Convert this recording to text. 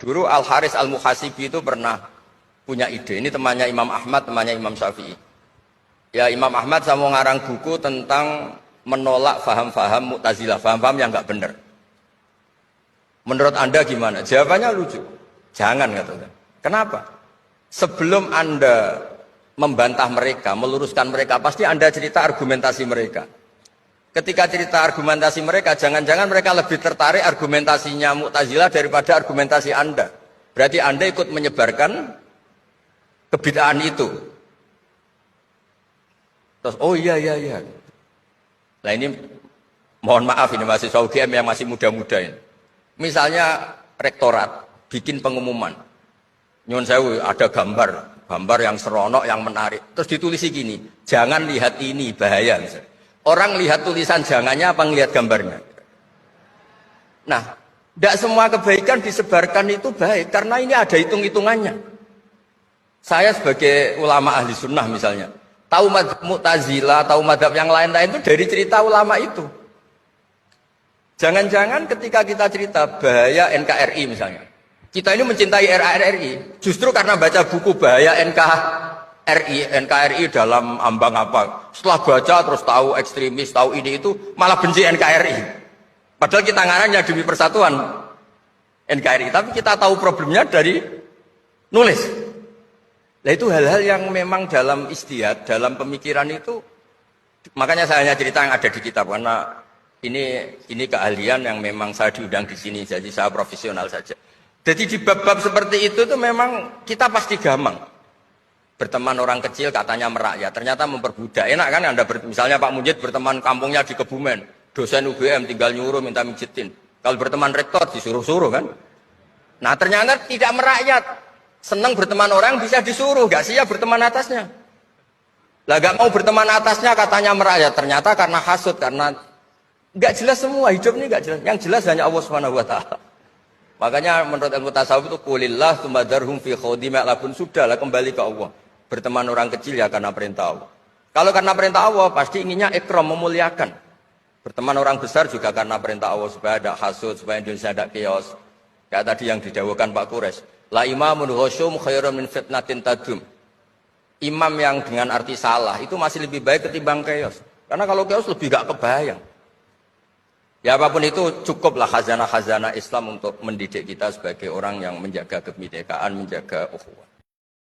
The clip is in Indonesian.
Dulu Al Haris Al Muhasibi itu pernah punya ide. Ini temannya Imam Ahmad, temannya Imam Syafi'i. Ya Imam Ahmad saya mau ngarang buku tentang menolak faham-faham Mu'tazilah, faham-faham yang nggak benar. Menurut Anda gimana? Jawabannya lucu. Jangan katanya. Kenapa? Sebelum Anda membantah mereka, meluruskan mereka, pasti Anda cerita argumentasi mereka. Ketika cerita argumentasi mereka, jangan-jangan mereka lebih tertarik argumentasinya Mu'tazilah daripada argumentasi Anda. Berarti Anda ikut menyebarkan kebid'ahan itu. Terus, oh iya. Nah ini, mohon maaf ini mahasiswa UGM yang masih muda-muda ini. Misalnya rektorat bikin pengumuman. Nyun sewu ada gambar yang seronok, yang menarik. Terus ditulisi gini, jangan lihat ini, bahaya misalnya. Orang lihat tulisan jangannya apa ngelihat gambarnya? Nah, tidak semua kebaikan disebarkan itu baik, karena ini ada hitung-hitungannya. Saya sebagai ulama ahli sunnah misalnya, tahu madzhab Mu'tazilah, tahu madzhab yang lain-lain itu dari cerita ulama itu. Jangan-jangan ketika kita cerita bahaya NKRI misalnya, kita ini mencintai NKRI justru karena baca buku bahaya NKRI dalam ambang apa. Setelah baca terus tahu ekstremis, tahu ini itu, malah benci NKRI. Padahal kita ngarangnya demi persatuan NKRI, tapi kita tahu problemnya dari nulis. Nah itu hal-hal yang memang dalam istihad, dalam pemikiran itu, makanya saya hanya cerita yang ada di kitab, karena ini keahlian yang memang saya diundang di sini, jadi saya profesional saja. Jadi di bab-bab seperti itu tuh memang kita pasti gampang. Berteman orang kecil katanya merakyat, ternyata memperbudak. Enak kan Anda misalnya Pak Mujid berteman kampungnya di Kebumen, dosen UGM tinggal nyuruh minta mijitin. Kalau berteman rektor disuruh-suruh kan. Nah ternyata tidak merakyat. Senang berteman orang bisa disuruh, gak siap berteman atasnya. Lah gak mau berteman atasnya katanya merakyat, ternyata karena hasud, karena gak jelas semua, hidup ini gak jelas. Yang jelas hanya Allah Subhanahu wa taala. Makanya menurut ilmu tasawuf itu qulillah tumadarhum fi khawdim ya'labun, sudahlah kembali ke Allah. Berteman orang kecil ya karena perintah Allah. Kalau karena perintah Allah pasti inginnya ikram, memuliakan. Berteman orang besar juga karena perintah Allah supaya ada hasud, supaya Indonesia ada chaos. Kayak tadi yang didawuhkan Pak Quraisy. La imamun khusyum khairun min fitnatin tadum. Imam yang dengan arti salah itu masih lebih baik ketimbang chaos. Karena kalau chaos lebih gak kebayang. Ya apapun itu cukuplah khazanah-khazanah Islam untuk mendidik kita sebagai orang yang menjaga kebinekaan, menjaga ukhuwah.